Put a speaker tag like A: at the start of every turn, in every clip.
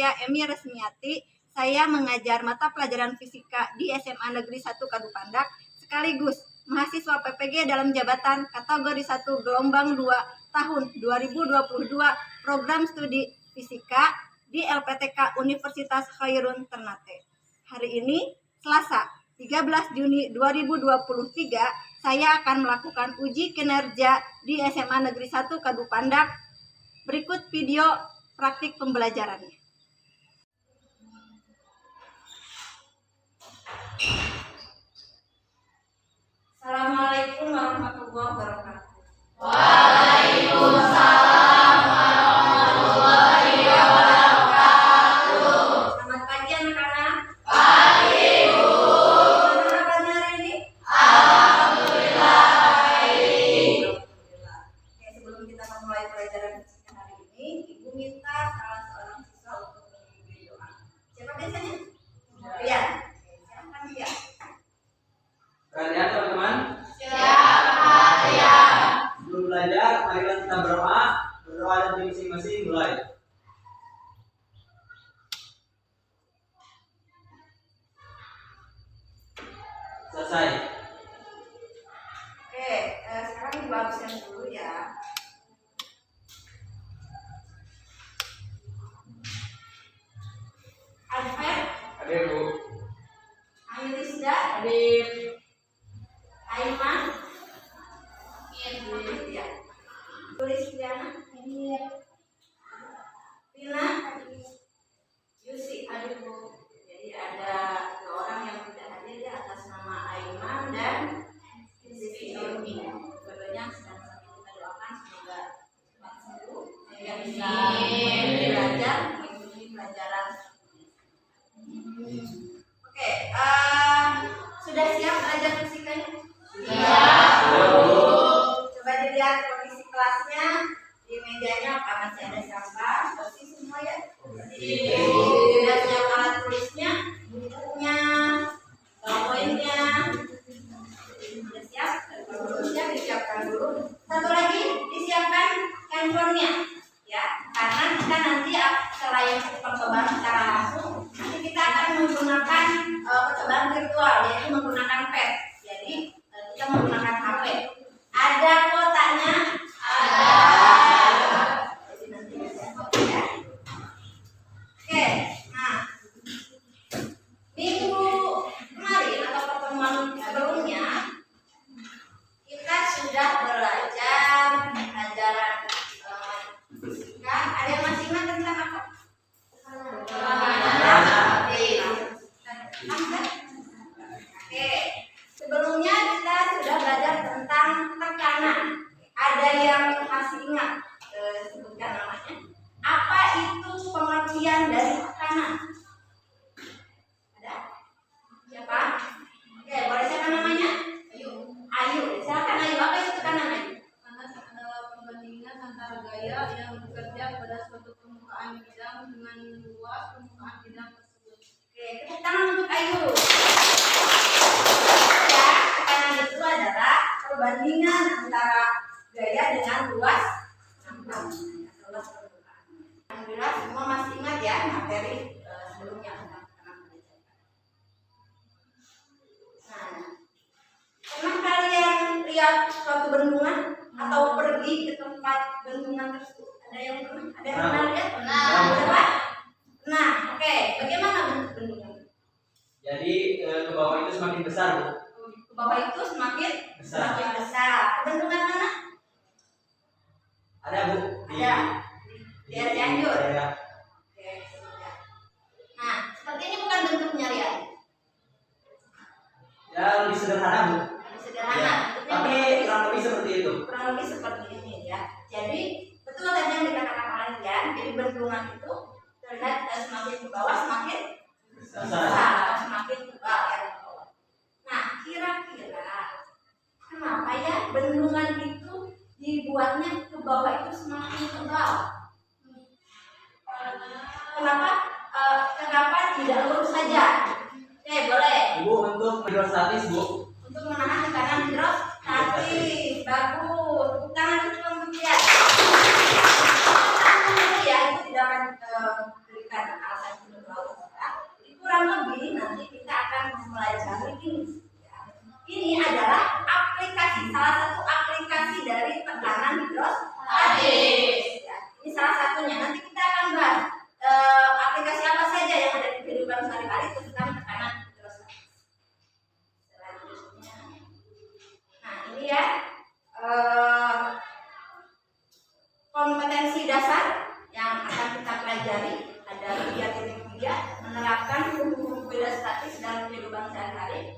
A: saya Emi Resmiati. Saya mengajar mata pelajaran fisika di SMA Negeri 1 Kadupandak, sekaligus mahasiswa PPG dalam jabatan kategori 1 gelombang 2 tahun 2022 program studi fisika di LPTK Universitas Khairun Ternate. Hari ini, Selasa, 13 Juni 2023, saya akan melakukan uji kinerja di SMA Negeri 1 Kadupandak. Berikut video praktik pembelajarannya. Assalamualaikum warahmatullahi wabarakatuh.
B: Waalaikumsalam warahmatullahi wabarakatuh.
A: Selamat pagi anak-anak.
B: Pagi, Bu.
A: Gimana kabarnya hari ini?
B: Alhamdulillah baik.
A: Alhamdulillah. Oke, sebelum kita memulai pelajaran fisika hari ini, Ibu minta salah seorang siswa untuk memimpin doa. Siapa biasanya? Rian. Oke, silakan Rian.
C: Perhatian teman-teman,
B: Siapa yang
C: sebelum belajar, marilah kita berdoa dari masing-masing mulai. Selesai.
A: Oke, sekarang Ibu absen dulu ya. Alfred,
C: Hadir, Bu.
A: Ayulisda,
B: hadir?
A: Aiman, ya. Tulis Diana, Tina, Yusi, hadir Bu. Jadi ada 2 orang yang tidak hadir ya, atas nama Aiman dan Yusi. Dua-duanya sedang sakit, kita doakan semoga cepat sembuh sehingga bisa belajar mengikuti pelajaran. Oke, sudah siap belajar fisikanya? Coba dilihat kondisi kelasnya, di mejanya apa masih ada sampah, bersih semua ya? Sudah siap alat tulisnya, bukunya, poinnya, sudah siap? Kalau siap disiapkan dulu. Satu lagi disiapkan handphonenya, ya, karena kita nanti selain percobaan secara langsung, nanti kita akan menggunakan percobaan virtual, yaitu menggunakan pad. Jadi kita menggunakan HP. Ada kuotanya?
B: Ada.
A: Jadi nanti bisa ya. Oke, nah minggu kemarin atau pertemuan sebelumnya kita sudah belajar pelajaran fisika. Ada yang masih ingat tentang apa? Oke, sebelumnya kita sudah belajar tentang tekanan. Ada yang masih ingat? Sebutkan namanya. Apa itu pengertian dari tekanan? Ada? Siapa? Oke, boleh siapa namanya? Ayu. Silakan Ayu. Apa itu tekanan, Ayu?
D: Panas adalah perbandingan antara gaya yang bekerja pada suatu permukaan bidang dengan luas permukaan bidang tersebut.
A: Oke, tepuk tangan untuk Ayu. Ya, tekanan itu adalah perbandingan antara gaya dengan luas permukaan. Alhamdulillah semua masih ingat ya materi sebelumnya tentang tekanan belajar. Nah, pernah kalian lihat suatu bendungan atau pergi ke tempat bendungan tersebut? Ada yang pernah? Ada yang pernah lihat? Coba. Nah, oke. Bagaimana bentuk bendungan?
C: Jadi ke bawah itu semakin besar, Bu.
A: Ke bawah itu semakin
C: Besar.
A: besar. Bendungan mana?
C: Ada, Bu.
A: Ada. Di daerah Cianjur.
C: Daerah.
A: Oke, ya. Nah, seperti ini bukan bentuknya Rian.
C: Ya, lebih sederhana, Bu.
A: Lebih sederhana.
C: Ya,
A: Bentuknya
C: tapi kurang lebih seperti itu.
A: kurang lebih seperti ini ya. Jadi betul tadi yang dikatakan oleh Rian. Jadi bendungan itu terlihat semakin ke bawah semakin
C: Besar.
A: besar, semakin tebal ya di bawah. Nah, kira-kira kenapa ya bendungan itu dibuatnya ke bawah itu semakin tebal? Kenapa? Kenapa tidak lurus saja? Oke, boleh.
C: Bu, untuk hidrostatis, Bu.
A: Untuk menahan tekanan hidrostatis. Bagus. Tepuk tangan untuk pembuktian. Ya, itu tidak akan berikan alasan Kemudian kompetensi dasar yang akan kita pelajari ada 3.3 menerapkan hukum fluiditas statis dalam kehidupan sehari-hari.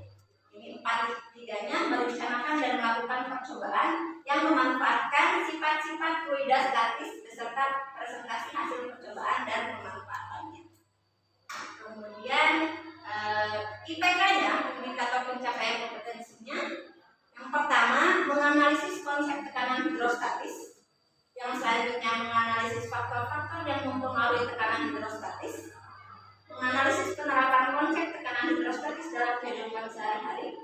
A: Ini 4.3-nya merencanakan dan melakukan percobaan yang memanfaatkan sifat-sifat fluiditas statis beserta presentasi hasil percobaan dan pemanfaatannya. Kemudian IPK-nya, indikator pencapaian kompetensinya, yang pertama menganalisis konsep tekanan hidrostatis, yang selanjutnya menganalisis faktor-faktor yang mempengaruhi tekanan hidrostatis, menganalisis penerapan konsep tekanan hidrostatis dalam kehidupan sehari-hari,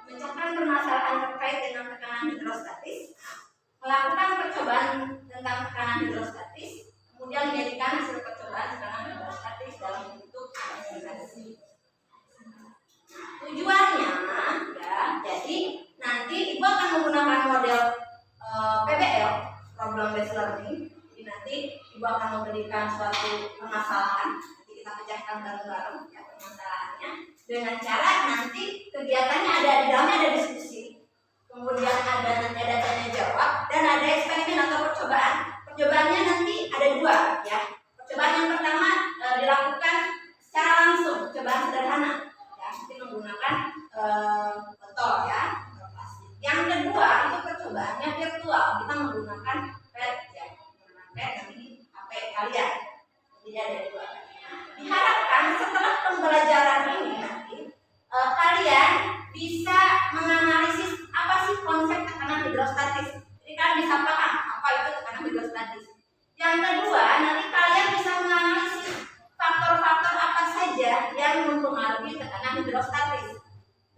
A: memecahkan permasalahan terkait dengan tekanan hidrostatis, melakukan percobaan tentang tekanan hidrostatis, kemudian menjadikan hasil percobaan tekanan hidrostatis dalam bentuk presentasi. Tujuannya ya, jadi nanti Ibu akan menggunakan model PBL, problem based learning. Jadi nanti Ibu akan memberikan suatu permasalahan, nanti kita pecahkan bareng-bareng ya permasalahannya dengan cara nanti kegiatannya ada di dalamnya ada diskusi, kemudian ada tanya jawab dan ada eksperimen atau percobaan. Percobaannya nanti ada 2 ya. Percobaan yang pertama dilakukan secara langsung, percobaan sederhana ya, nanti menggunakan botol ya, plastik. Yang kedua itu percobaannya virtual, kita menggunakan pad ya, menggunakan pad dan ini HP kalian. Jadi ada 2. Diharapkan setelah pembelajaran ini nanti kalian bisa menganalisis apa sih konsep tekanan hidrostatis. Jadi kalian bisa paham apa itu tekanan hidrostatis. Yang kedua, nanti kalian bisa menganalisis faktor-faktor apa saja yang mempengaruhi tekanan hidrostatis.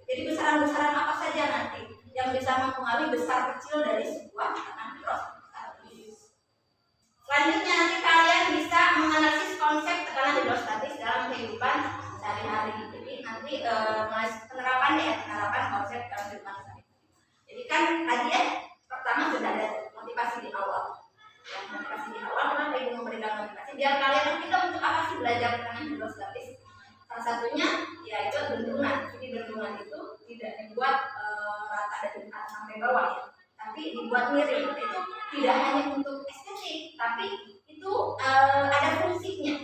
A: Jadi besaran-besaran apa saja nanti yang bisa mempengaruhi besar kecil dari sebuah tekanan hidrostatis. Selanjutnya nanti kalian bisa menganalisis konsep tekanan hidrostatis dalam kehidupan sehari-hari. Jadi nanti penerapan konsep dalam kehidupan sehari-hari. Jadi kan tadi ya pertama sudah ada motivasi di awal. Ya, motivasi di awal kenapa Ibu memberikan motivasi biar kalian kita untuk apa sih belajar tekanan hidrostatis? Salah satunya yaitu bendungan. Jadi bendungan itu tidak dibuat rata dari atas sampai bawah ya, tapi dibuat miring. Itu tidak hanya untuk estetik, tapi itu ada fungsinya.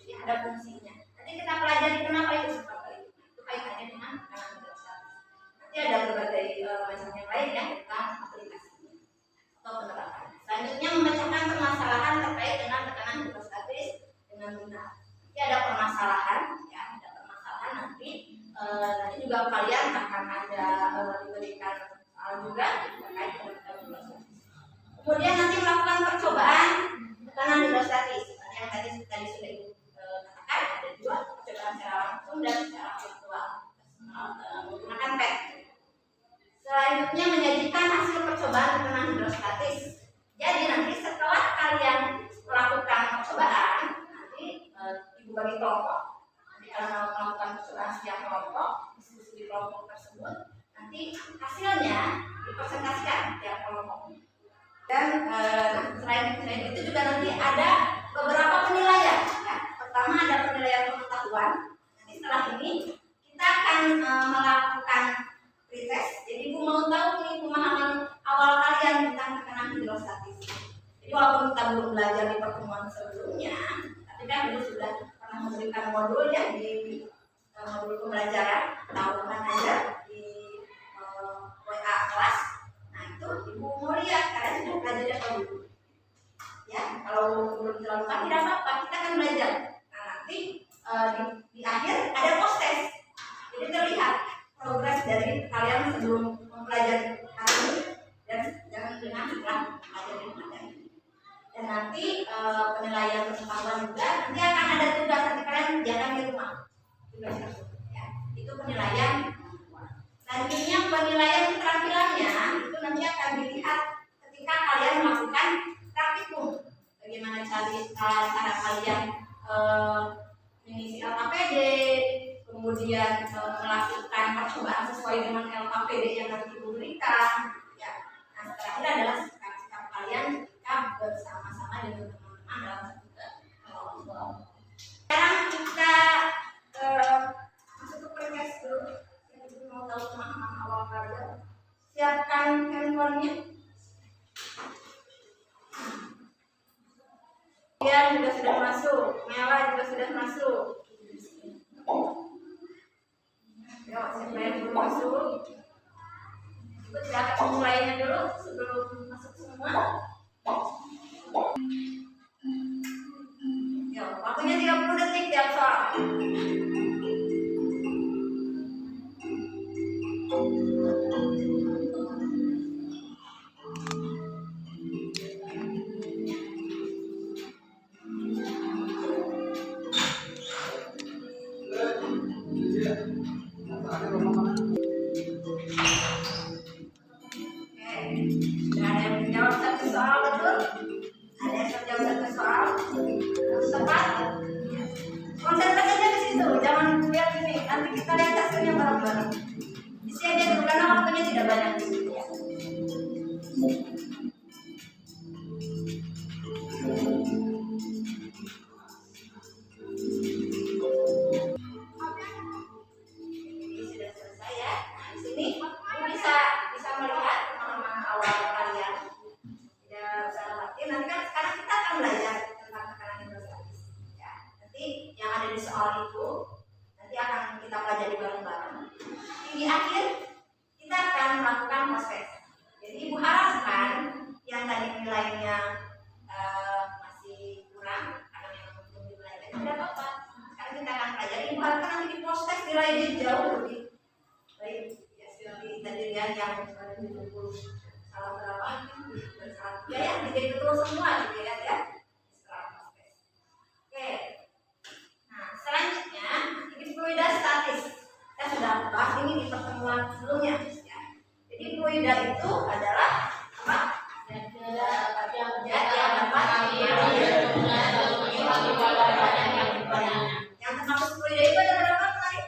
A: Jadi ada fungsinya. Nanti kita pelajari kenapa itu seperti itu. Itu kaitannya dengan tekanan hidrostatis. Nanti ada berbagai macam yang lain ya tentang aplikasinya atau penerapan. Selanjutnya memecahkan permasalahan terkait dengan tekanan hidrostatis dengan benar. Nanti ada permasalahan ya, ada permasalahan nanti juga kalian akan ada diberikan soal juga terkait dengan tekanan hidrostatis. Kemudian nanti melakukan percobaan tekanan hidrostatis. Yang tadi sudah katakan ada 2, percobaan secara langsung dan secara virtual menggunakan pad. Selanjutnya menyajikan hasil percobaan tekanan hidrostatis. Jadi nanti setelah kalian melakukan percobaan, nanti Ibu bagi kelompok. Nanti kalian melakukan percobaan setiap kelompok, diskusi di kelompok tersebut. Nanti hasilnya dipresentasikan tiap kelompok. Dan selain itu juga nanti ada beberapa penilaian. Ya. Pertama ada penilaian pengetahuan. Nanti setelah ini kita akan melakukan pretest. Jadi Ibu mau tahu nih pemahaman awal kalian tentang tekanan hidrostatis. Jadi walaupun kita belum belajar di pertemuan sebelumnya, tapi kan Ibu sudah pernah memberikan modul ya di modul pembelajaran tahunan aja di WA kelas. Nah itu Ibu mau lihat kalian sudah belajar atau belum? Ya kalau belum dilakukan tidak apa-apa, kita akan belajar. Nah nanti di akhir ada post test. Jadi terlihat progres dari kalian sebelum mempelajari hari ini dan dengan setelah mempelajari materi. Dan nanti penilaian pengetahuan juga nanti akan ada tugas nanti kalian kerjakan di rumah. Tugas tersebut ya. Itu penilaian pengetahuan. Selanjutnya penilaian keterampilannya itu nanti akan dilihat ketika kalian melakukan praktikum. Bagaimana cara kalian mengisi LKPD, kemudian melakukan percobaan sesuai dengan LKPD yang nanti diberikan. Ya. Nah, terakhir adalah sikap-sikap kalian ketika bersama-sama dengan teman-teman dalam satu kelompok. Sekarang kita masuk ke pretest dulu. Yang mau tahu pemahaman awal kalian. Siapkan handphone. uangnya? Kemudian juga sudah masuk, mewah juga sudah masuk. Yuk, siapa yang belum masuk? Itu tidak akan memulainya dulu sebelum masuk semua. Yuk, waktunya 30 detik tiap soal. Sudah ada yang menjawab satu soal betul? Ada yang menjawab satu soal? Harus tepat? Konsentrasi aja di situ, jangan lihat ini. Nanti kita lihat hasilnya bareng-bareng. Isi aja dulu karena waktunya tidak banyak di sini ya. Ini sudah selesai ya. Nah, di sini bisa melihat pemahaman awal kalian. Tidak usah khawatir. Nanti kan sekarang kita akan belajar tentang tekanan hidrostatis. Ya, nanti yang ada di soal itu nanti akan kita pelajari bareng-bareng. Di akhir kita akan melakukan proses. Jadi ibu harapkan yang tadi nilainya masih kurang karena memang belum dibelajar tidak apa-apa. Sekarang kita akan pelajari. Ibu harapkan nanti di proses nilainya jauh lebih baik. Ya seperti tadi lihat yang 70 salah berapa? Ya ya, jadi betul semua gitu ya setelah proses. Oke. Nah selanjutnya ini fluida statis. Kita sudah bahas ini di pertemuan sebelumnya. Ya. Jadi fluida itu adalah apa? Zat yang dapat yang termasuk fluida itu ada berapa kali?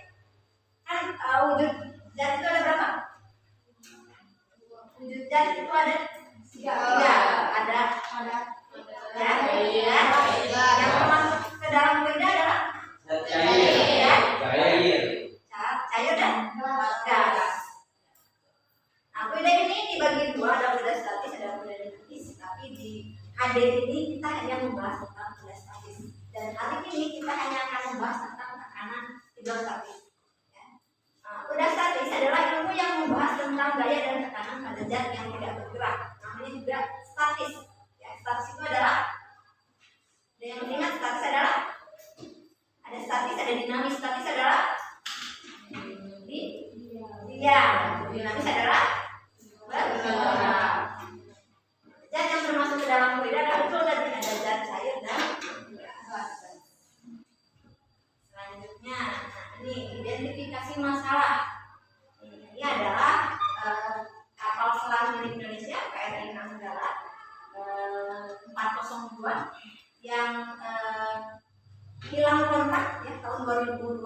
A: Kan wujud zat itu ada berapa? Wujud zat itu ada tiga. Ada ya. Yang termasuk ke dalam fluida adalah
C: Zat cair.
A: Cair dan gas. Nah, fluida ini dibagi dua, ada fluida statis, ada fluida dinamis. Tapi di HD ini kita hanya membahas tentang fluida statis. Dan kali ini kita hanya akan membahas tentang tekanan hidrostatis. Ya. Nah, fluida statis adalah ilmu yang membahas tentang gaya dan tekanan pada zat yang tidak bergerak. Namanya juga statis. Ya, statis itu adalah ada yang ingat statis adalah ada statis, ada dinamis. Statis adalah dinamis adalah bergerak. Zat yang termasuk ke dalam fluida adalah betul tadi ada zat cair dan gas. Selanjutnya, ini identifikasi masalah. Ini adalah kapal selam milik Indonesia KRI Nanggala 402 yang hilang kontak ya tahun 2021.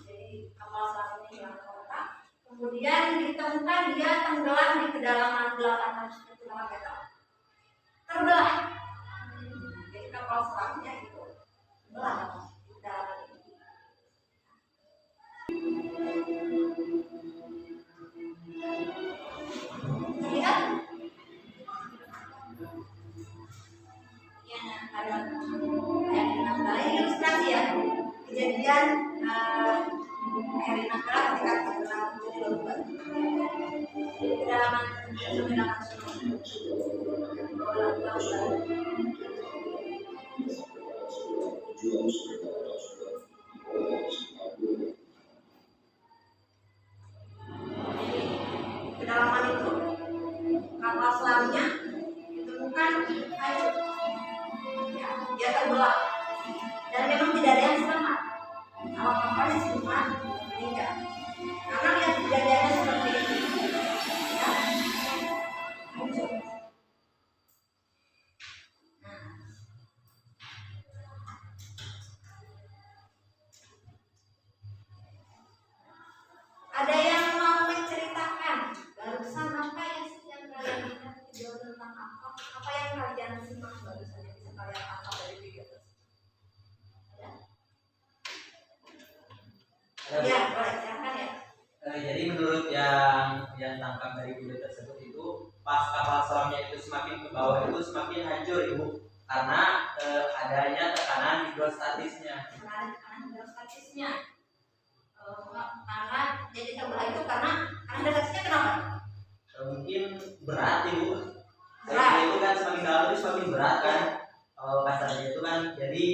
A: Jadi kapal selam ini hilang kontak. Kemudian ditemukan dia tenggelam di kedalaman 800 km. Terbelah. Jadi kapal selamnya itu terbelah di kedalaman ini. Lihat. Ya, ada kayak Nanggala ini ilustrasi ya. Kejadian KRI Nanggala ketika tenggelam di Lombok. Kedalaman 900 km. Kedalaman itu kapal selamnya ditemukan hancur, ya, dia terbelah dan memang tidak ada yang selamat. Awak kapalnya semua meninggal karena lihat kejadiannya seperti ini, ya, hancur. Ada yang mau menceritakan barusan apa yang kalian lihat video tentang apa yang kalian simak barusan yang bisa kalian tangkap dari video tersebut? Ada? Ya, boleh silakan ya.
C: Jadi menurut yang tangkap dari video tersebut itu pas kapal selamnya itu semakin ke bawah itu semakin hancur Ibu, karena adanya tekanan hidrostatisnya.
A: Karena tekanan hidrostatisnya. Karena jadi terbelah itu karena hidrostatisnya kenapa?
C: Mungkin berat Ibu.
A: Berat.
C: Itu kan semakin dalam itu semakin berat kan. Kalau kasarnya itu kan jadi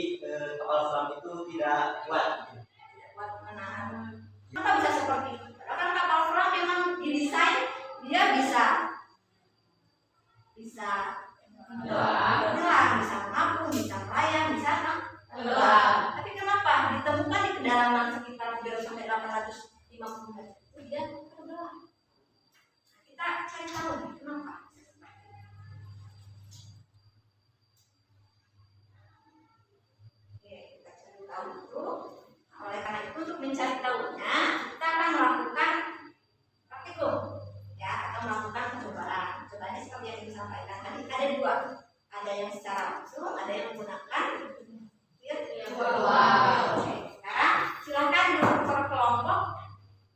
C: kapal selam itu tidak kuat.
A: Tidak kuat menahan. Kenapa bisa seperti itu? Karena kapal selam memang didesain dia bisa tenggelam, bisa mengapung, bisa melayang, bisa tenggelam. Tapi kenapa ditemukan di kedalaman sekitar 300 sampai 850 meter itu dia tenggelam? Kita cari tahu nih, kenapa? Oke, kita cari tahu dulu. Oleh karena itu untuk mencari tahunya kita akan melakukan praktikum ya, atau melakukan percobaan. Percobaannya seperti yang disampaikan tadi ada dua, ada yang secara langsung, ada yang menggunakan virtual. Oke, sekarang silakan duduk per kelompok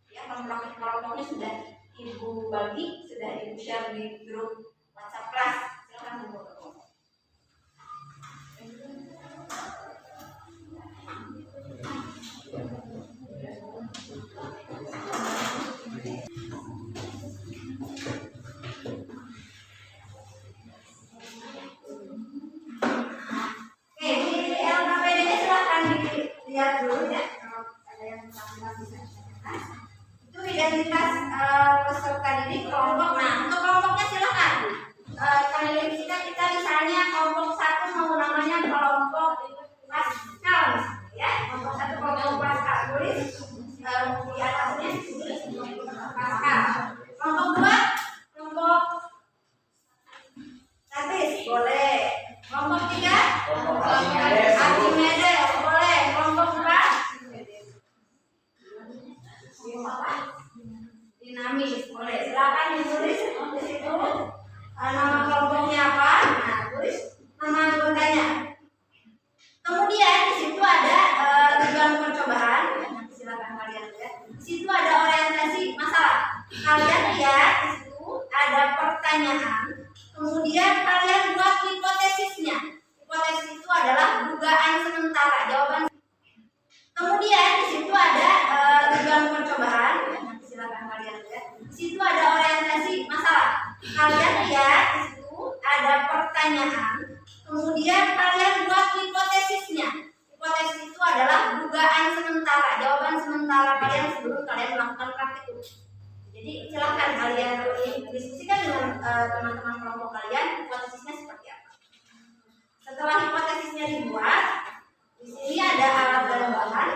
A: ya, kelompoknya sudah Ibu bagi, sudah Ibu share di grup WhatsApp kelas. Silakan duduk per kelompok. Lihat dulu ya, kalau ada yang bisa dicatat. Itu identitas peserta didik kelompok. Nah, untuk kelompoknya silakan. Kita misalnya kelompok 1 mau namanya kelompok Pascal ya. Kelompok 1 kelompok Pascal. Tulis di atasnya tulis Pascal. Kelompok 2 kelompok Tatis boleh. Kelompok 3
C: Kelompok Archimedes.
A: Archimedes boleh. Kelompok 4 dinamis boleh. Silakan ditulis di situ nama kelompoknya apa. Nah, tulis nama anggotanya. Kemudian di situ ada tujuan percobaan. Nanti silakan kalian lihat. Di situ ada orientasi masalah. Kalian lihat di situ ada pertanyaan. Kemudian kalian buat hipotesisnya. Hipotesis itu adalah dugaan sementara. Jawaban. Kemudian di situ ada tujuan percobaan. Nanti silakan kalian lihat. Di situ ada orientasi masalah. Kalian lihat di situ ada pertanyaan. Kemudian kalian buat hipotesisnya. Hipotesis itu adalah dugaan sementara. Jawaban sementara kalian sebelum kalian melakukan praktikum. Jadi silakan kalian diskusikan dengan teman-teman kelompok kalian hipotesisnya seperti apa. Setelah hipotesisnya dibuat, di sini ada alat dan bahan.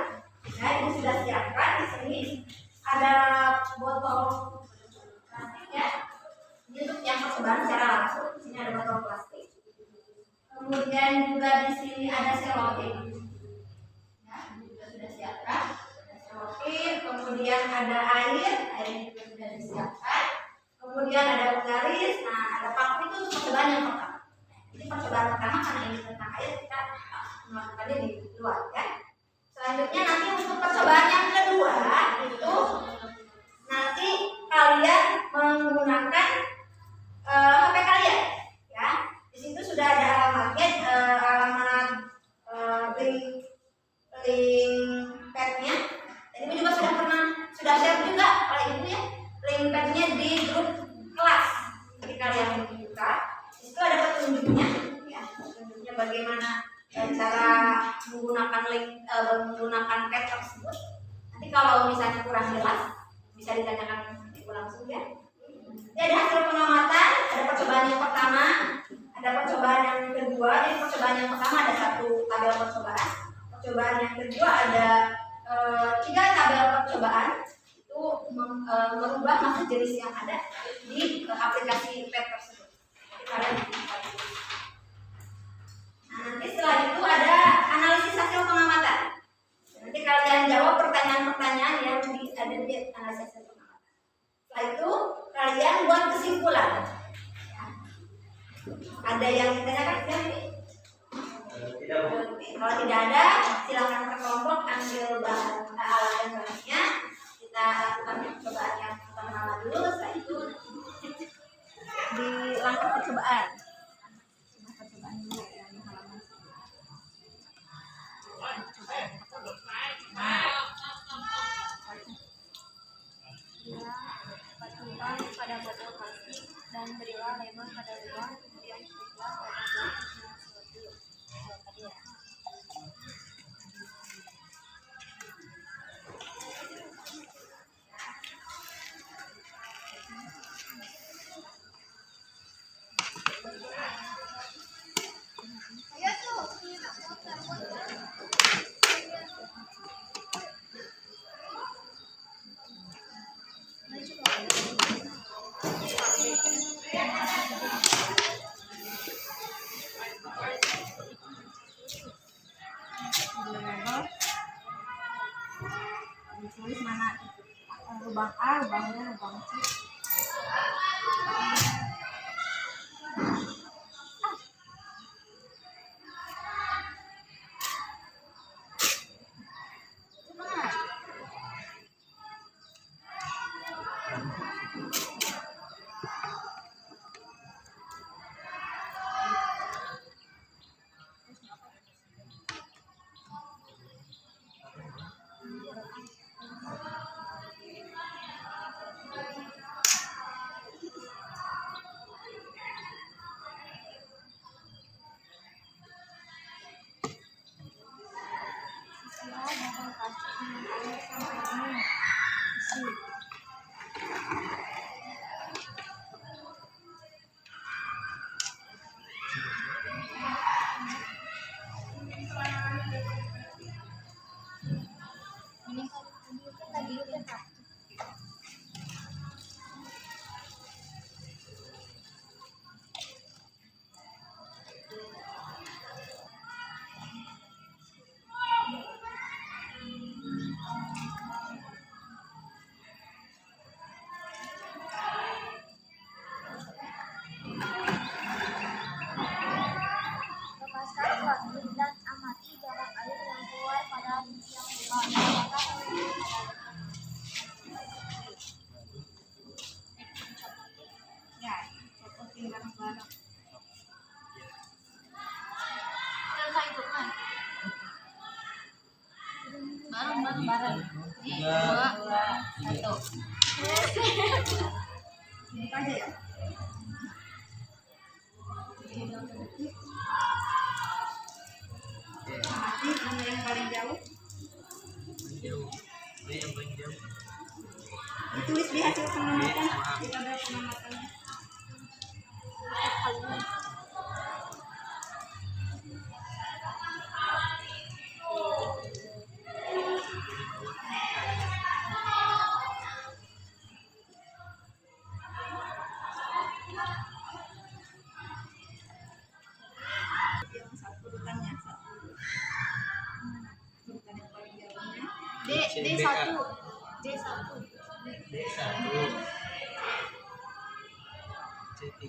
A: Nah, ini sudah siapkan. Di sini ada botol plastik ya. Ini untuk yang percobaan secara langsung. Di sini ada botol plastik. Kemudian juga di sini ada selotip. Ya, juga sudah siapkan. Ada selotip. Kemudian ada air juga sudah disiapkan. Kemudian ada penggaris. Nah, ada paku itu untuk percobaan yang pertama. Ini percobaan pertama karena ini tentang air, kita melakukannya di luar ya. Selanjutnya nanti untuk percobaan yang kedua itu nanti kalian menggunakan HP kalian ya. Di situ sudah ada alamatnya, alamat link padnya. Dan Ibu juga sudah share juga oleh Ibu ya, link padnya di grup kelas. Jadi kalian buka. Itu ada petunjuknya ya, petunjuknya bagaimana cara menggunakan link menggunakan pad tersebut. Nanti kalau misalnya kurang jelas bisa ditanyakan Ibu langsung ya. Jadi ada hasil pengamatan, ada percobaan yang pertama, ada percobaan yang kedua. Ini percobaan yang pertama ada 1 tabel percobaan. Percobaan yang kedua ada 3 tabel percobaan. Itu merubah masa jenis yang ada di aplikasi pad tersebut. Nah, nanti setelah itu ada analisis hasil pengamatan. Nanti kalian jawab pertanyaan-pertanyaan yang ada di analisis hasil pengamatan. Setelah itu kalian buat kesimpulan. Ya. Ada yang ditanyakan
C: Tidak.
A: Kalau tidak ada, silakan per kelompok ambil bahan alat dan bahannya. Kita lakukan percobaan yang pertama dulu. Setelah itu di percobaan. Coba percobaan dulu ya di halaman. Patulang pada botol plastik dan berilah label pada lubang, kemudian tulislah pada plastik seperti tadi ya. Ditulis mana lubang A, lubang B, lubang C. Lepaskan waktu dan amati jarak air yang keluar pada tiang lubang. Ya, copotin bareng-bareng. Bareng. Dua, satu. Ini aja ya. Amati mana yang paling jauh. Ditulis di hasil pengamatan di tabel pengamatannya. Yang satu urutannya satu. Urutan yang paling jauhnya D1.
C: C3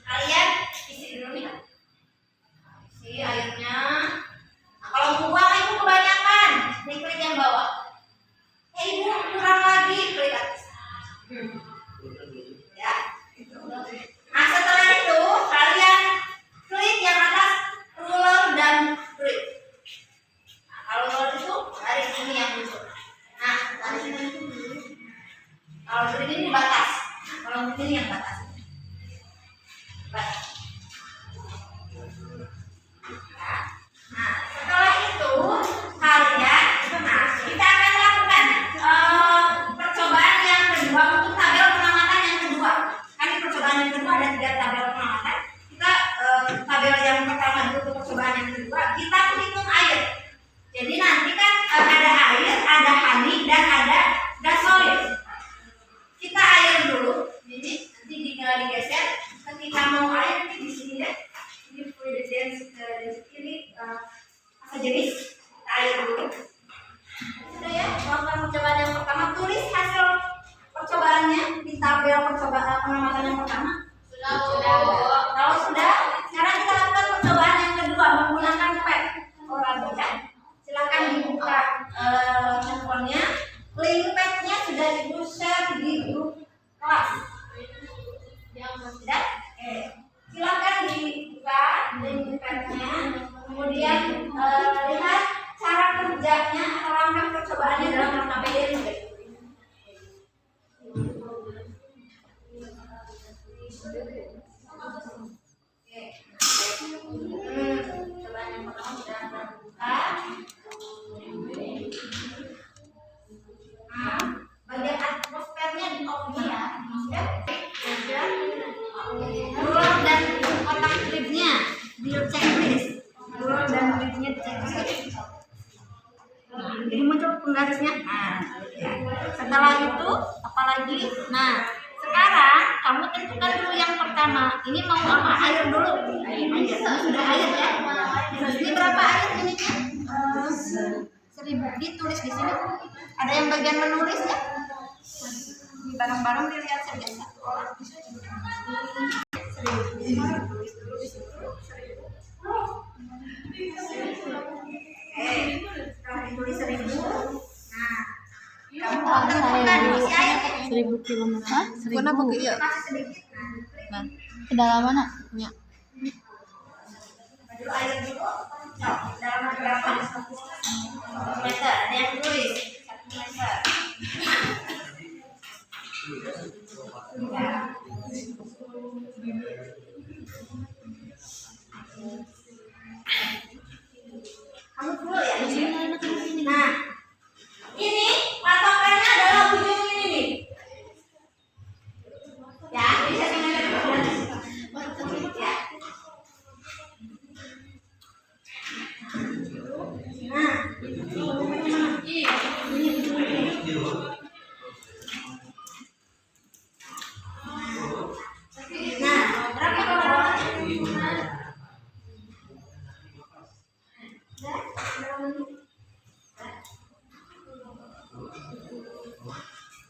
A: kalian isi dulu nih. Isi airnya. Nah, kalau mau buang ibu kebanyakan, klik yang bawah. Ibu kurang lagi, klik atas. Ya. Nah, setelah itu kalian klik yang atas ruler dan klik. Nah, kalau ruler itu garis ini yang muncul. Nah, garis ini kalau begini ini batas. Nah, kalau begini yang batas. Batas. Nah, setelah itu kalian, nah kita akan lakukan percobaan yang kedua untuk tabel pengamatan yang kedua. Kan percobaan yang kedua ada 3 tabel pengamatan. Kita tabel yang pertama untuk percobaan yang kedua kita menghitung air. Jadi nanti kan ada air, ada honey dan ada gasolin. Kita air dulu, ini nanti digeser. Ketika mau air nanti di sini ya. Ini fluid density ini apa jenis air dulu. Sudah ya, melakukan percobaan yang pertama, tulis hasil percobaannya di tabel percobaan pengamatan yang pertama. Sudah. Kalau sudah, sekarang kita lakukan percobaan yang kedua menggunakan pet. Orang baca. gambarnya. Kemudian lihat cara kerjanya atau langkah percobaannya dalam KPD ini. Cobaan yang pertama sudah terbuka. Bagian atmosfernya di off ya, atmosfer. Rule dan kotak stripnya di checklist. Rule dan stripnya di checklist. Jadi muncul penggarisnya. Nah, ya. Setelah itu apalagi? Nah, sekarang kamu tentukan dulu yang pertama. Ini mau apa? Air dulu. Air. Ini sudah air ya. Ini berapa air ini? 1000. Ditulis di sini. Ada yang bagian menulisnya? Di barang-barang dilihat saja satu orang. 1000. Tulis dulu di situ. 1000. Setelah ditulis 1000. Nah, kamu tentukan isi air.
B: 1000 kilometer.
E: Kenapa ke iya?
A: Kasih sedikit.
E: Nah,
B: Kedalaman nak?
E: nya.
A: Dulu air dulu. Dalam berapa? 1 meter. Ada yang tulis 1 meter. Kamu dulu ya. Nah, ini patokannya adalah ujung ini nih. Ya, bisa dengan ya. Nah, berapa kalau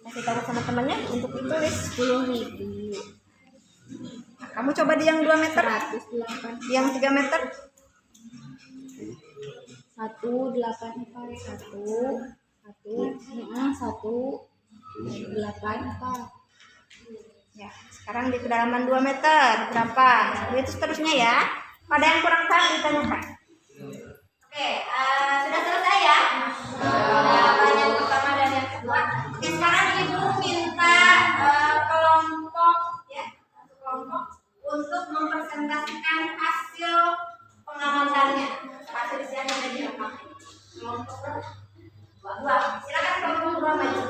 A: kasih tahu sama temannya untuk ditulis
E: 10.000.
A: kamu coba di yang 2 meter,
B: 108.
A: yang 3 meter.
B: 184.
A: Ya, sekarang di kedalaman 2 meter berapa? Itu seterusnya ya. Pada yang kurang paham ditanyakan. Oke, sudah selesai ya. Yang pertama dan yang kedua. Oke, sekarang ibu minta kelompok ya, satu kelompok untuk mempresentasikan hasil pengamatannya. Hasil isiannya ada di apa? Kelompok dua. Silakan kelompok 2 maju.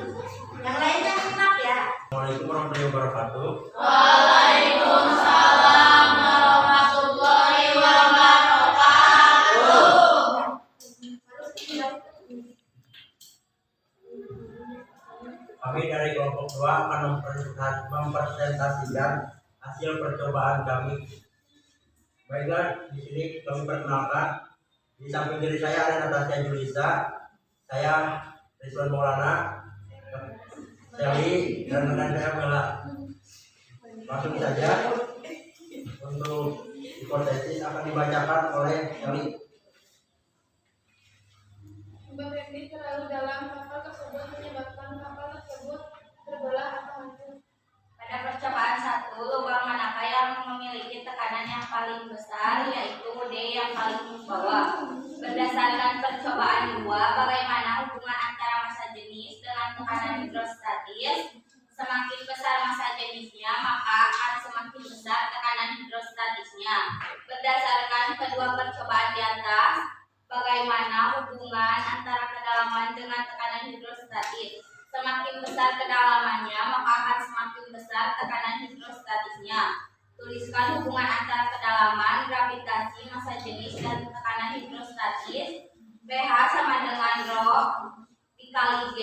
A: Yang lainnya simak ya.
F: Assalamualaikum warahmatullahi wabarakatuh.
B: Waalaikumsalam warahmatullahi wabarakatuh.
F: Kami dari kelompok 2 akan mempresentasikan hasil percobaan kami. Baiklah, di sini kami perkenalkan. Di samping diri saya ada Natasha Julisa, saya Rizwan Maulana, Sally, dan rekan saya Bella. Langsung saja untuk hipotesis akan dibacakan oleh Sally.
D: Berhenti terlalu dalam kapal tersebut menyebabkan kapal tersebut terbelah atau hancur.
A: Pada percobaan 1, lubang manakah yang memiliki tekanan yang paling besar, yaitu D yang paling bawah. Berdasarkan percobaan 2, bagaimana hubungan antara massa jenis dengan tekanan hidrostatis? Semakin besar massa jenisnya, maka akan semakin besar tekanan hidrostatisnya. Berdasarkan kedua percobaan di atas, bagaimana hubungan antara kedalaman dengan tekanan hidrostatis? Semakin besar kedalamannya, maka akan semakin besar tekanan hidrostatisnya. Tuliskan hubungan antara kedalaman, gravitasi, massa jenis, dan tekanan hidrostatis. pH sama dengan rho dikali G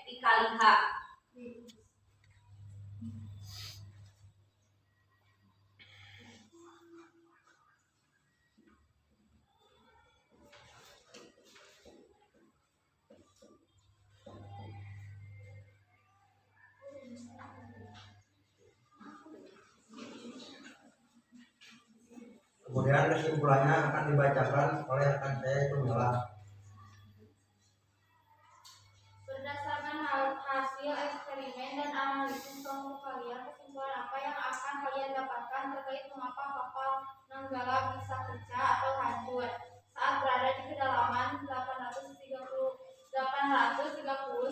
A: dikali H.
F: Kemudian kesimpulannya akan dibacakan oleh rekan saya Cumela.
D: Berdasarkan hasil eksperimen dan analisis kelompok kalian, kesimpulan apa yang akan kalian dapatkan terkait mengapa kapal nanggala bisa pecah atau hancur saat berada di kedalaman 830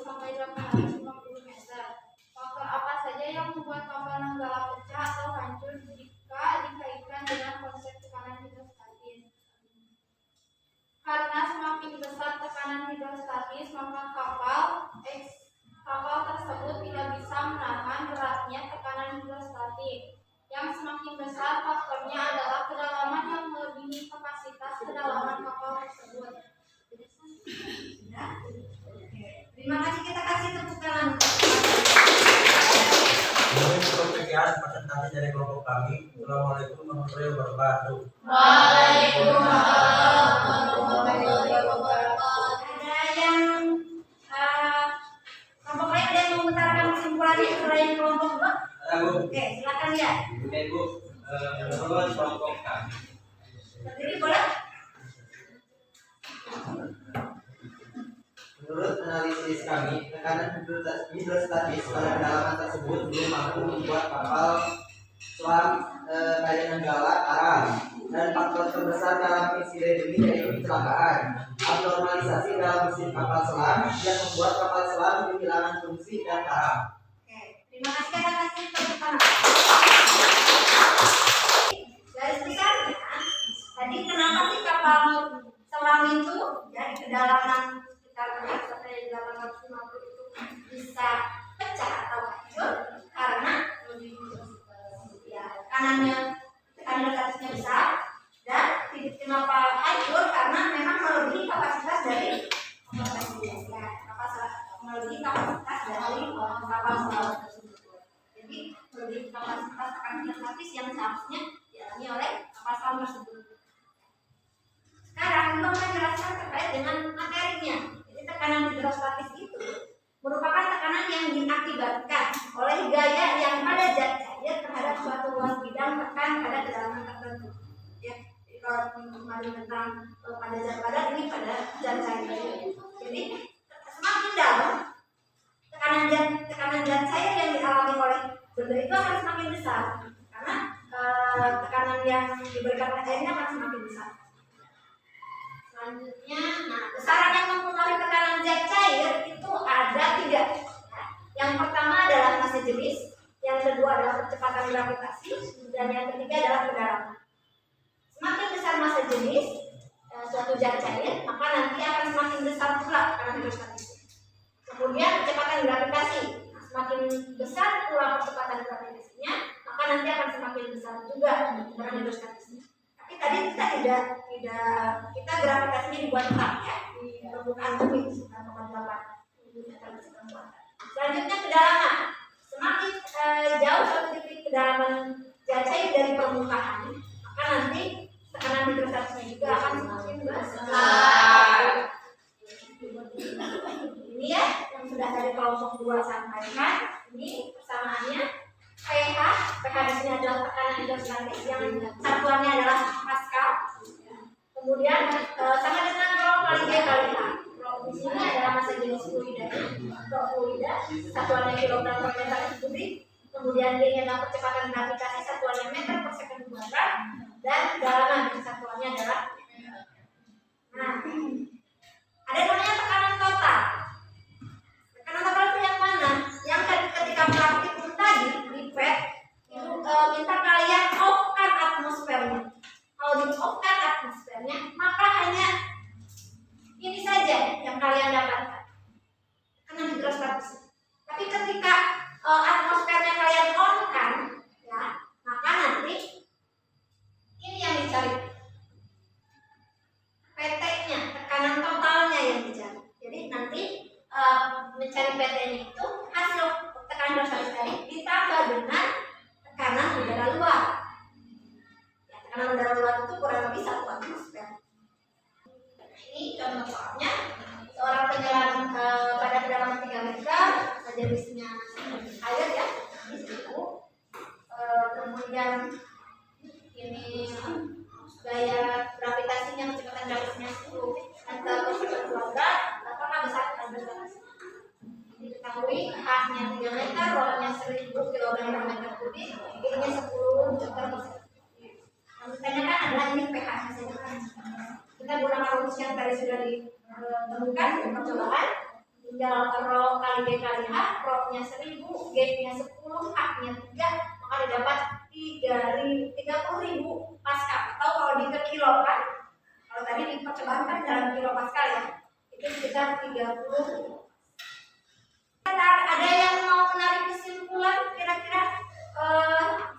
D: sampai 850 meter. Faktor apa saja yang membuat kapal nanggala pecah atau hancur jika dikaitkan dengan konsep tekanan hidrostatis? Karena semakin besar tekanan hidrostatis, maka kapal tersebut tidak bisa menahan beratnya tekanan hidrostatik. Yang semakin besar faktornya adalah kedalaman yang melebihi kapasitas kedalaman kapal tersebut.
A: Terima kasih, kita kasih tepuk tangan.
F: Mungkin cukup sekian presentasi dari kelompok kami. Assalamualaikum warahmatullahi wabarakatuh.
B: Waalaikumsalam warahmatullahi wabarakatuh.
A: Ada yang kelompok lain ada yang mengutarakan kesimpulannya selain kelompok dua?
C: Bu.
A: Oke, silakan ya.
C: Oke Bu, menurut kelompok kami,
A: Berdiri boleh?
C: menurut analisis kami, tekanan hidrostatis pada kedalaman tersebut belum mampu membuat kapal selam kayak Nanggala karam, dan faktor terbesar dalam insiden ini yaitu kecelakaan, abnormalisasi dalam mesin kapal selam yang membuat kapal selam kehilangan fungsi dan karam.
A: Oke, terima kasih, kita kasih tepuk tangan. Garis besarnya, tadi kenapa sih kapal selam itu ya di kedalaman sekitar 850 itu bisa pecah atau hancur? Karena ya tekanannya hidrostatisnya besar, dan kenapa hancur? Karena memang melebihi kapasitas dari melebihi kapasitas dari kapal selam tersebut. Jadi melebihi kapasitas tekanan hidrostatis yang seharusnya dialami oleh kapal selam tersebut. Sekarang kita akan jelaskan terkait dengan materinya. Jadi tekanan hidrostatis itu merupakan tekanan yang diakibatkan oleh gaya yang pada zat cair terhadap suatu ruang bidang tekan pada kedalaman tertentu. Ya, jadi kalau kemarin tentang pada zat padat, ini pada zat cair. Jadi semakin dalam tekanan zat cair yang dialami oleh benda itu akan semakin besar, karena tekanan yang diberikan oleh airnya akan semakin besar. Selanjutnya, besaran yang mempengaruhi tekanan zat cair itu ada 3. Yang pertama adalah massa jenis, yang kedua adalah kecepatan gravitasi, dan yang ketiga adalah kedalaman. Semakin besar massa jenis suatu zat cair, maka nanti akan semakin besar pula tekanan hidrostatisnya. Kemudian kecepatan gravitasi, semakin besar pula kecepatan gravitasinya, maka nanti akan semakin besar juga tekanan hidrostatisnya. Tapi tadi kita gravitasinya dibuat tetap ya di permukaan bumi sekitar 8 meter persegi. Selanjutnya kedalaman, semakin jauh suatu titik kedalaman zat cair dari permukaan, maka nanti tekanan hidrostatisnya juga akan semakin besar. Ini ya yang sudah dari kelompok 2 sampaikan. Ini persamaannya. pH di sini adalah tekanan hidrostatis yang satuannya adalah Pascal. Kemudian sama dengan rho kali G kali A. Rho di sini adalah massa jenis fluida. Rho fluida satuannya kilogram per meter kubik. Kemudian G-nya adalah percepatan gravitasi, satuannya meter per second kuadrat, dan kedalaman satuannya adalah. Nah, ada namanya tekanan total. Tekanan total itu yang mana? Yang ketika praktikum tadi di PET itu minta kalian off-kan atmosfernya. Kalau di off-kan atmosfernya, maka hanya ini saja yang kalian dapatkan, tekanan hidrostatis. Tapi ketika atmosfernya kalian on-kan, ya, maka nanti ini yang dicari. PT-nya, tekanan totalnya yang dicari. Jadi nanti mencari PT-nya itu hasil tekanan hidrostatis tadi ditambah dengan tekanan udara luar. Ya, tekanan udara luar itu kurang lebih 1 atmosfer. Ini contoh soalnya seorang penyelam pada kedalaman 3 meter, jenisnya air ya, ini situ. Kemudian ini gaya gravitasinya, kecepatan gravitasinya 10 meter per second kuadrat. Apakah besar hidrostatis? Diketahui H-nya 3 meter, rollernya 1000 kg per meter kubik, ini 10 meter per second. Yang ditanyakan Kita gunakan rumus yang tadi sudah ditemukan di percobaan. Tinggal rho kali B kali H, rho-nya 1000, G-nya 10, H-nya 3, maka didapat 30.000 Pascal. Atau kalau dikekilokan, kalau tadi di percobaan kan dalam kilo Pascal ya, itu sekitar 30. Ada yang mau menarik kesimpulan kira-kira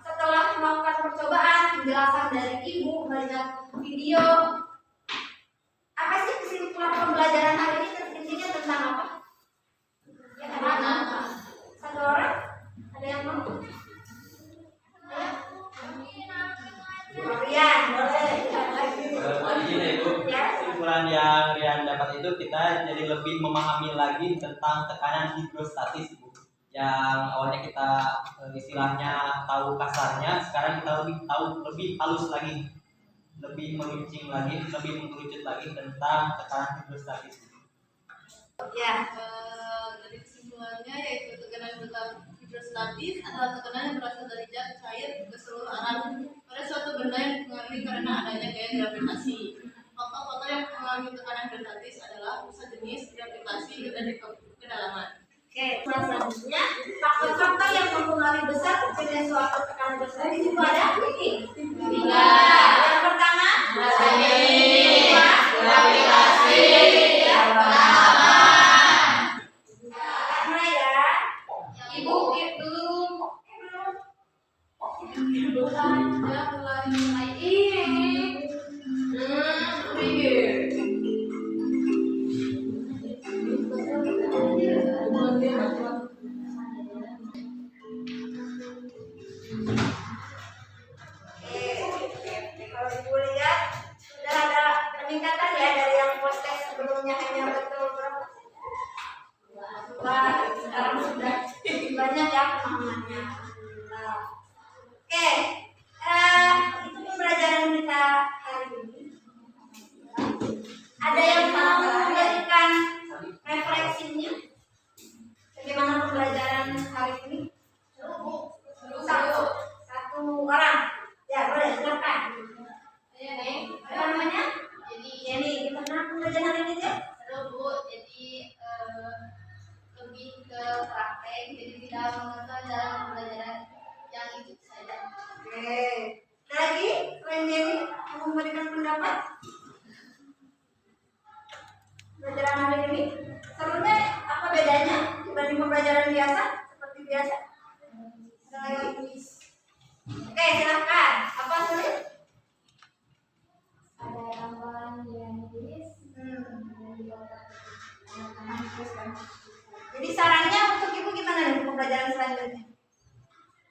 A: setelah melakukan percobaan, penjelasan dari ibu, melihat video, apa sih kesimpulan pembelajaran hari ini? Intinya tentang apa? Ya, mana? Satu orang? Ada yang mau? Rian, boleh.
C: Begini Ibu, kesimpulan yang Rian dapat itu kita jadi lebih memahami lagi tentang tekanan hidrostatis Ibu. Yang awalnya kita istilahnya tahu kasarnya, sekarang kita lebih tahu lebih halus lagi, lebih meruncing lagi, lebih mengerucut lagi tentang tekanan hidrostatis.
A: Ya.
B: Dari kesimpulannya yaitu tekanan hidrostatis adalah tekanan yang berasal dari zat cair ke seluruh arah pada suatu benda yang dipengaruhi karena adanya gaya gravitasi. Faktor-faktor yang mengalami tekanan hidrostatis adalah sejenis gravitasi dan kedalaman.
A: Oke, selanjutnya faktor-faktor yang mempengaruhi besar terjadinya suatu tekanan hidrostatis itu ada ini. 3. Yang pertama, kedua, gravitasi. Yang kedalaman. Mulai ya. Ibu belum. Kalau ibu lihat sudah ada peningkatan ya dari yang post-tes sebelumnya hanya betul berapa? Wah, sekarang sudah banyak ya pemahamannya. Oke, itu pembelajaran kita hari ini. Ada yang mau memberikan refleksinya? Bagaimana pembelajaran hari ini? Satu orang. Ya, boleh silakan. Apa namanya? Jenny. Gimana pembelajaran hari ini, Jen?
D: Seru Bu, jadi lebih ke praktek, jadi tidak menonton dalam pembelajaran yang itu saja.
A: Oke. Ada lagi selain Jenny mau memberikan pendapat? Pembelajaran hari ini serunya apa bedanya dibanding pembelajaran biasa seperti biasa? Ada lagi? Oke, silakan. Apa sulit?
D: Ada tambahan dinamis.
A: Jadi sarannya untuk ibu gimana nih pembelajaran selanjutnya?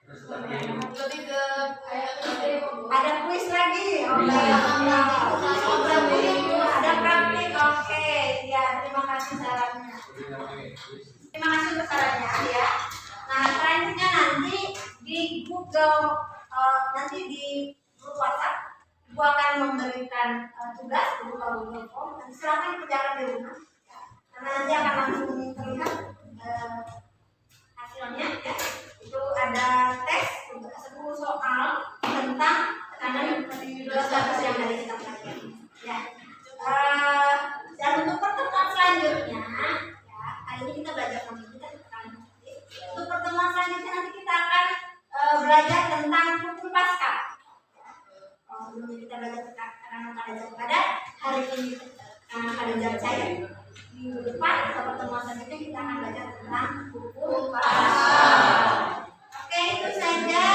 B: Lebih ke kayak
A: Ada kuis lagi. Ada praktik. Oke, ya terima kasih sarannya. Terima kasih untuk sarannya ya. Nah selanjutnya nanti di Google, nanti di grup WhatsApp, Ibu akan memberikan tugas berupa Google Form. Nanti silakan dikerjakan di rumah. Karena nanti akan langsung terlihat hasilnya ya. Itu ada tes 10 soal tentang tekanan hidrostatis yang tadi kita pelajari. Ya. Dan untuk pertemuan selanjutnya, ya, hari ini kita belajar tentang tekanan. Untuk pertemuan selanjutnya nanti kita akan belajar tentang hukum Pascal. Sebelumnya kita belajar tekanan pada zat padat, hari ini tekanan pada zat cair. Minggu depan atau pertemuan selanjutnya kita akan belajar tentang hukum Pascal. Oke, itu saja.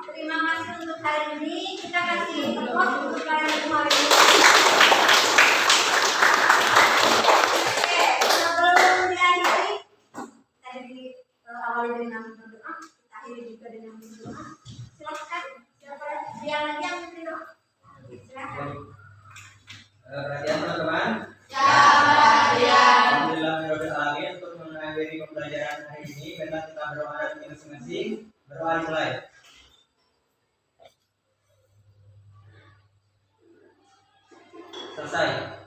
A: Terima kasih untuk hari ini. Kita kasih applause untuk kalian semua hari ini. Oke, sebelum diakhiri, tadi awali dengan berdoa, kita akhiri juga dengan berdoa. Silakan. Siapa yang lagi yang berdoa? Silakan.
C: Perhatian teman-teman. Alhamdulillah untuk mengakhiri pembelajaran hari ini, karena kita berdoa dari masing-masing. Berdoa dimulai. Selesai.